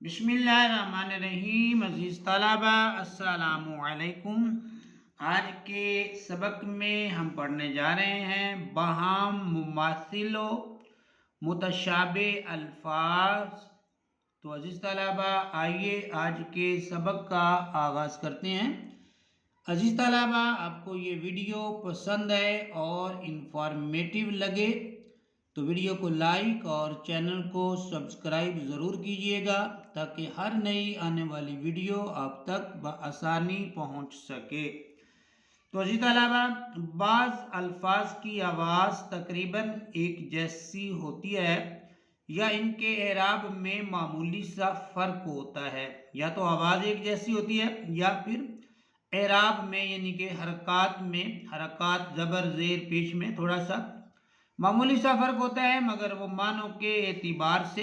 بسم اللہ الرحمن الرحیم۔ عزیز طلبہ السلام علیکم۔ آج کے سبق میں ہم پڑھنے جا رہے ہیں باہم مماثل و متشابہ الفاظ۔ تو عزیز طلبہ آئیے آج کے سبق کا آغاز کرتے ہیں۔ عزیز طلبہ آپ کو یہ ویڈیو پسند ہے اور انفارمیٹیو لگے تو ویڈیو کو لائک اور چینل کو سبسکرائب ضرور کیجیے گا تاکہ ہر نئی آنے والی ویڈیو آپ تک بآسانی پہنچ سکے۔ تو عزیز طلبہ بعض الفاظ کی آواز تقریباً ایک جیسی ہوتی ہے یا ان کے اعراب میں معمولی سا فرق ہوتا ہے، یا تو آواز ایک جیسی ہوتی ہے یا پھر اعراب میں یعنی کہ حرکات زبر زیر پیش میں تھوڑا سا معمولی سا فرق ہوتا ہے، مگر وہ معنوں کے اعتبار سے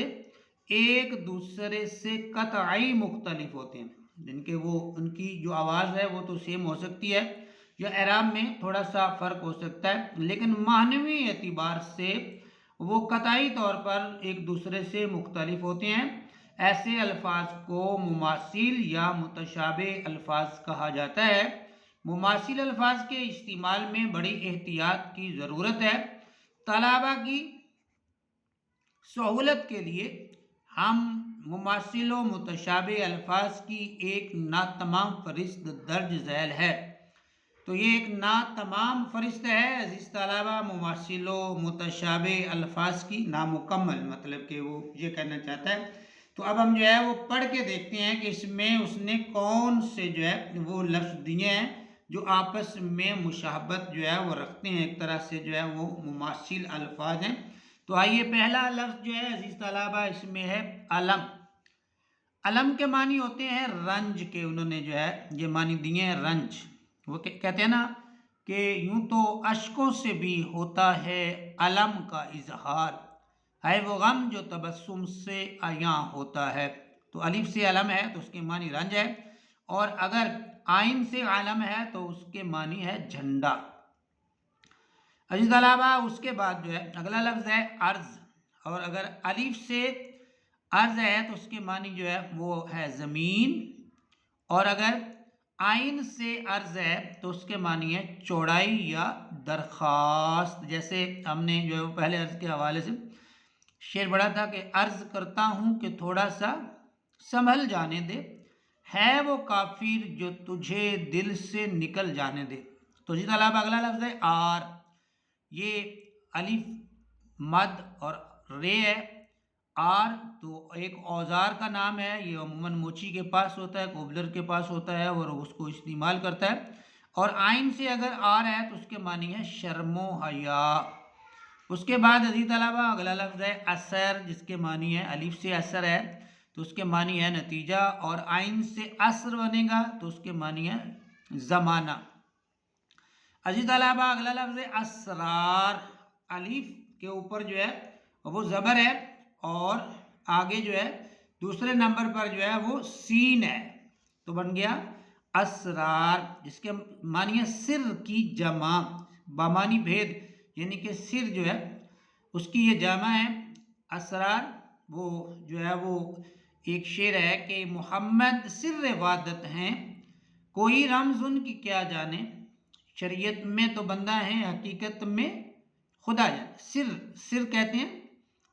ایک دوسرے سے قطعی مختلف ہوتے ہیں۔ ان کی جو آواز ہے وہ تو سیم ہو سکتی ہے یا اعراب میں تھوڑا سا فرق ہو سکتا ہے، لیکن معنوی اعتبار سے وہ قطعی طور پر ایک دوسرے سے مختلف ہوتے ہیں۔ ایسے الفاظ کو مماثل یا متشابہ الفاظ کہا جاتا ہے۔ مماثل الفاظ کے استعمال میں بڑی احتیاط کی ضرورت ہے۔ طلبہ کی سہولت کے لیے ہم مماثل و متشابہ الفاظ کی ایک ناتمام فہرست درج ذیل ہے۔ تو یہ ایک ناتمام فہرست ہے عزیز طلبہ، مماثل و متشابہ الفاظ کی، نامکمل، مطلب کہ وہ یہ کہنا چاہتا ہے۔ تو اب ہم جو ہے وہ پڑھ کے دیکھتے ہیں کہ اس میں اس نے کون سے جو ہے وہ لفظ دیے ہیں جو آپس میں مشابہت جو ہے وہ رکھتے ہیں، ایک طرح سے جو ہے وہ مماثل الفاظ ہیں۔ تو آئیے پہلا لفظ جو ہے عزیز طلبہ اس میں ہے علم۔ علم کے معنی ہوتے ہیں رنج کے، انہوں نے جو ہے یہ معنی دیے ہیں رنج۔ وہ کہتے ہیں نا کہ یوں تو اشکوں سے بھی ہوتا ہے علم کا اظہار، ہے وہ غم جو تبسم سے عیاں ہوتا ہے۔ تو الف سے علم ہے تو اس کے معنی رنج ہے، اور اگر عین سے علم ہے تو اس کے معنی ہے جھنڈا۔ عزیز طلبہ اس کے بعد جو ہے اگلا لفظ ہے عرض، اور اگر الف سے عرض ہے تو اس کے معنی جو ہے وہ ہے زمین، اور اگر عین سے عرض ہے تو اس کے معنی ہے چوڑائی یا درخواست۔ جیسے ہم نے جو ہے پہلے عرض کے حوالے سے شعر پڑھا تھا کہ عرض کرتا ہوں کہ تھوڑا سا سنبھل جانے دے، ہے وہ کافر جو تجھے دل سے نکل جانے دے۔ تو جی طلبہ اگلا لفظ ہے آر۔ یہ الف مد اور رے ہے۔ آر تو ایک اوزار کا نام ہے، یہ عموماً موچی کے پاس ہوتا ہے، کوبلر کے پاس ہوتا ہے اور اس کو استعمال کرتا ہے۔ اور عین سے اگر آر ہے تو اس کے معنی ہے شرم و حیا۔ اس کے بعد عزیز طلبہ اگلا لفظ ہے اثر، جس کے معنی ہے الف سے اثر ہے تو اس کے معنی ہے نتیجہ، اور عین سے اثر بنے گا تو اس کے معنی ہے زمانہ۔ عزیز طلبہ اگلا لفظ ہے اسرار۔ الف کے اوپر جو ہے وہ زبر ہے اور آگے جو ہے دوسرے نمبر پر جو ہے وہ سین ہے، تو بن گیا اسرار، جس کے معنی ہے سر کی جمع، بامانی بھید، یعنی کہ سر جو ہے اس کی یہ جمع ہے اسرار۔ وہ جو ہے وہ ایک شعر ہے کہ محمد سر وحدت ہیں، کوئی رمز ان کی کیا جانے، شریعت میں تو بندہ ہے حقیقت میں خدا جانے۔ سر کہتے ہیں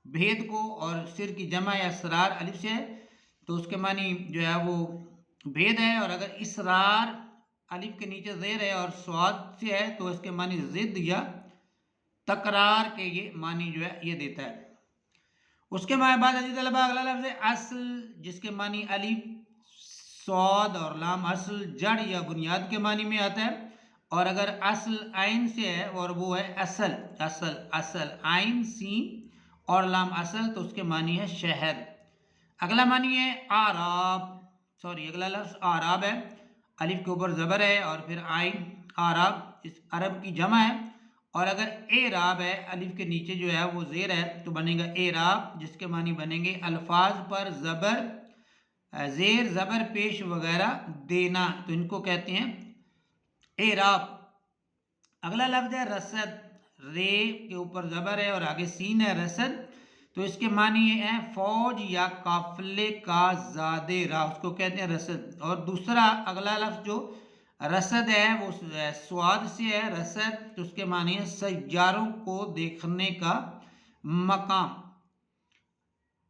بھید کو، اور سر کی جمع اسرار الف سے ہے تو اس کے معنی جو ہے وہ بھید ہے، اور اگر اسرار الف کے نیچے زیر ہے اور سواد سے ہے تو اس کے معنی ضد یا تکرار کے یہ معنی جو ہے یہ دیتا ہے۔ اس کے بعد عزیز طلبہ اگلا لفظ ہے اصل، جس کے معنی الف سواد اور لام اصل جڑ یا بنیاد کے معنی میں آتا ہے، اور اگر اصل عین سے ہے اور وہ ہے اصل عین سین اور لام اصل تو اس کے معنی ہے شہر۔ اگلا معنی ہے اگلا لفظ آراب ہے، الف کے اوپر زبر ہے اور پھر عین، آراب اس عرب کی جمع ہے، اور اگر اعراب ہے الف کے نیچے جو ہے وہ زیر ہے تو بنے گا اعراب، جس کے معنی بنیں گے الفاظ پر زبر، زیر، زبر پیش وغیرہ دینا، تو ان کو کہتے ہیں اعراب۔ اگلا لفظ ہے رصد۔ رے کے اوپر زبر ہے اور آگے سین ہے رصد، تو اس کے معنی یہ ہے فوج یا قافلے کا زادِ راہ، اس کو کہتے ہیں رسد۔ اور دوسرا اگلا لفظ جو رسد ہے وہ سواد سے ہے، رسد، تو اس کے معنی ہے سیاروں کو دیکھنے کا مقام۔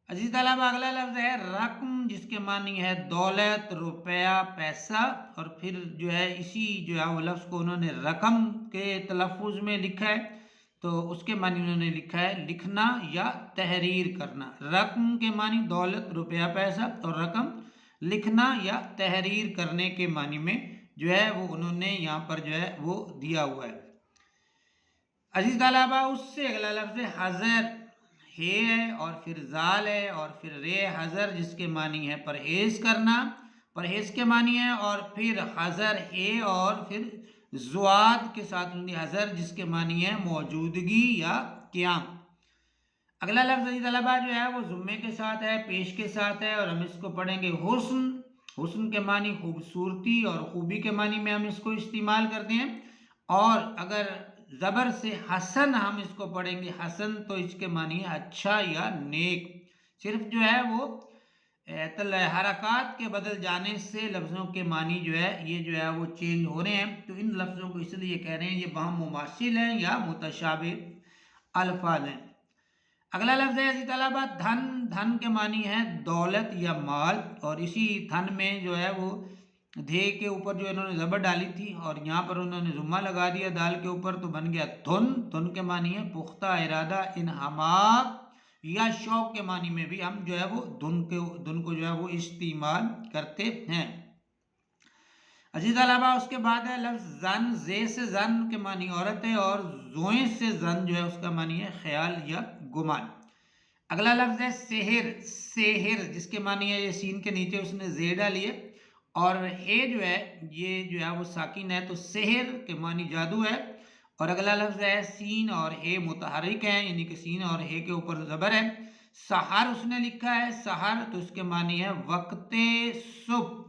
عزیز طلبہ اگلا لفظ ہے رقم، جس کے معنی ہے دولت، روپیہ، پیسہ، اور پھر جو ہے اسی جو ہے وہ لفظ کو انہوں نے رقم کے تلفظ میں لکھا ہے، تو اس کے معنی انہوں نے لکھا ہے لکھنا یا تحریر کرنا۔ رقم کے معنی دولت، روپیہ، پیسہ، اور رقم لکھنا یا تحریر کرنے کے معنی میں جو ہے وہ انہوں نے یہاں پر جو ہے وہ دیا ہوا ہے۔ عزیز طلبہ اس سے اگلا لفظ حذر، ہے اور پھر زال ہے اور پھر رے حذر، جس کے معنی ہے پرہیز کرنا، پرہیز کے معنی ہے، اور پھر حذر ہے اور پھر زواد کے ساتھ حذر، جس کے معنی ہے موجودگی یا قیام۔ اگلا لفظ عزیز طلبہ جو ہے وہ ضمے کے ساتھ ہے، پیش کے ساتھ ہے، اور ہم اس کو پڑھیں گے حسن۔ حسن کے معنی خوبصورتی اور خوبی کے معنی میں ہم اس کو استعمال کرتے ہیں، اور اگر زبر سے حسن ہم اس کو پڑھیں گے حسن، تو اس کے معنی ہے اچھا یا نیک۔ صرف جو ہے وہ حرکات کے بدل جانے سے لفظوں کے معنی جو ہے یہ جو ہے وہ چینج ہو رہے ہیں، تو ان لفظوں کو اس لیے کہہ رہے ہیں یہ باہم مماثل ہیں یا متشابہ الفاظ ہیں۔ اگلا لفظ ہے عزیز طلبہ دھن۔ دھن کے معنی ہے دولت یا مال، اور اسی دھن میں جو ہے وہ دھے کے اوپر جو انہوں نے زبر ڈالی تھی اور یہاں پر انہوں نے ضمہ لگا دیا دال کے اوپر، تو بن گیا دھن۔ دھن کے معنی ہے پختہ ارادہ، انہماک یا شوق کے معنی میں بھی ہم جو ہے وہ دھن کو جو ہے وہ استعمال کرتے ہیں۔ عزیز طلبہ اس کے بعد ہے لفظ زن۔ زے سے زن کے معنی عورت ہے، اور زوئیں سے زن جو ہے اس کا معنی ہے خیال یا گمان۔ اگلا لفظ ہے سحر۔ سحر جس کے معنی ہے یہ سین کے نیچے اس نے زے ڈالی ہے، اور ہے جو ہے یہ جو ہے وہ ساکن ہے، تو سحر کے معنی جادو ہے۔ اور اگلا لفظ ہے سین اور ہے متحرک ہے، یعنی کہ سین اور ہے کے اوپر زبر ہے۔ سحر اس نے لکھا ہے سحر، تو اس کے معنی ہے وقت صبح،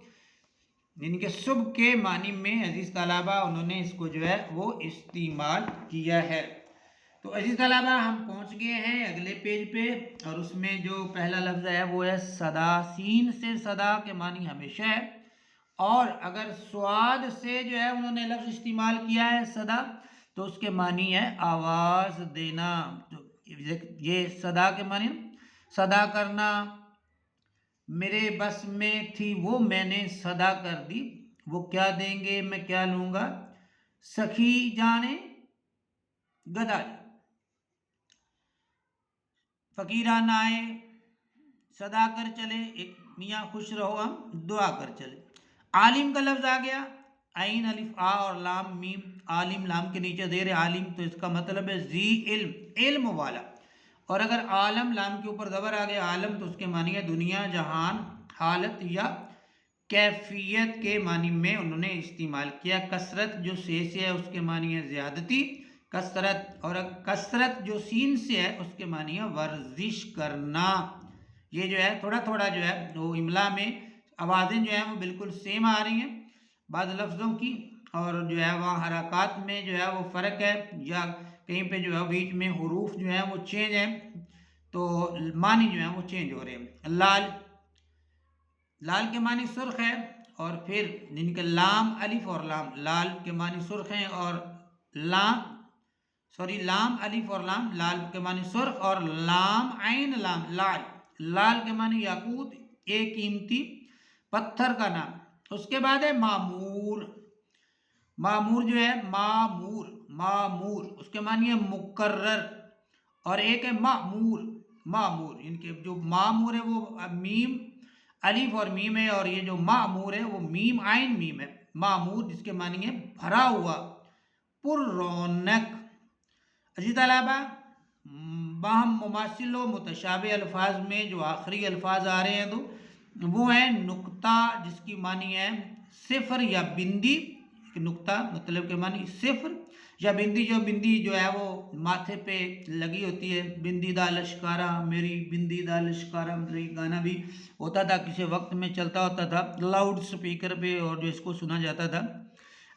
یعنی کہ صبح کے معنی میں عزیز طلبہ انہوں نے اس کو جو ہے وہ استعمال کیا ہے۔ تو عزیز طلبہ ہم پہنچ گئے ہیں اگلے پیج پہ، اور اس میں جو پہلا لفظ ہے وہ ہے صدا۔ سین سے صدا کے معنی ہمیشہ ہے، اور اگر سواد سے جو ہے انہوں نے لفظ استعمال کیا ہے صدا، تو اس کے معنی ہے آواز دینا۔ یہ صدا کے معنی صدا کرنا، میرے بس میں تھی وہ میں نے صدا کر دی، وہ کیا دیں گے میں کیا لوں گا، سخی جانے گدا جی، فقیران آئے صدا کر چلے، ایک میاں خوش رہو ہم دعا کر چلے۔ عالم کا لفظ آ گیا، عین الف آ اور لام میم، عالم لام کے نیچے زیر عالم، تو اس کا مطلب ہے ذی علم، علم والا۔ اور اگر عالم لام کے اوپر زبر آ گیا عالم، تو اس کے معنی ہے دنیا، جہان، حالت یا کیفیت کے معنی میں انہوں نے استعمال کیا۔ کثرت جو سے ہے اس کے معنی ہے زیادتی، کثرت، اور کثرت جو سین سے ہے اس کے معنی ہے ورزش کرنا۔ یہ جو ہے تھوڑا تھوڑا جو ہے وہ املا میں آوازیں جو ہیں وہ بالکل سیم آ رہی ہیں بعض لفظوں کی، اور جو ہے وہاں حرکات میں جو ہے وہ فرق ہے، یا کہیں پہ جو ہے بیچ میں حروف جو ہیں وہ چینج ہیں، تو معنی جو ہیں وہ چینج ہو رہے ہیں۔ لال، لال کے معنی سرخ ہے، اور پھر جن کے لام الف اور لام، لال کے معنی سرخ ہیں، اور لام الف اور لام، لال کے معنی سرخ، اور لام عین لام لال، لال کے معنی یاقوت، ایک قیمتی پتھر کا نام۔ اس کے بعد ہے معمور۔ معمور جو ہے معمور، معمور اس کے معنی ہے مقرر، اور ایک ہے معمور، معمور ان کے جو معمور ہے وہ میم الف اور میم ہے، اور یہ جو معمور ہے وہ میم عین میم ہے۔ معمور جس کے معنی ہے بھرا ہوا، پر رونق۔ عزیز طلبہ باہم مماثل و متشابہ الفاظ میں جو آخری الفاظ آ رہے ہیں تو وہ ہیں نقطہ، جس کی معنی ہے صفر یا بندی۔ نقطہ مطلب کے معنی صفر یا بندی، جو بندی جو ہے وہ ماتھے پہ لگی ہوتی ہے، بندی دا لشکارا میری بندی دا لشکارا، مطلب یہ گانا بھی ہوتا تھا کسی وقت میں چلتا ہوتا تھا لاؤڈ سپیکر پہ، اور جو اس کو سنا جاتا تھا۔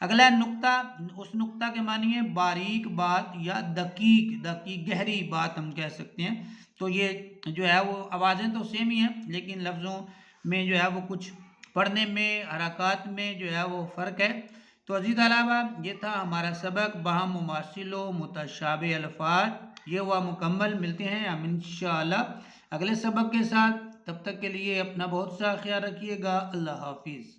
اگلا نقطہ، اس نقطہ کے معنی ہے باریک بات یا دقیق، دقیق گہری بات ہم کہہ سکتے ہیں، تو یہ جو ہے وہ آوازیں تو سیم ہی ہیں لیکن لفظوں میں جو ہے وہ کچھ پڑھنے میں حرکات میں جو ہے وہ فرق ہے۔ تو عزیز طلبہ یہ تھا ہمارا سبق باہم مماثل و متشابہ الفاظ، یہ ہوا مکمل۔ ملتے ہیں ہم انشاءاللہ اگلے سبق کے ساتھ، تب تک کے لیے اپنا بہت سا خیال رکھیے گا۔ اللہ حافظ۔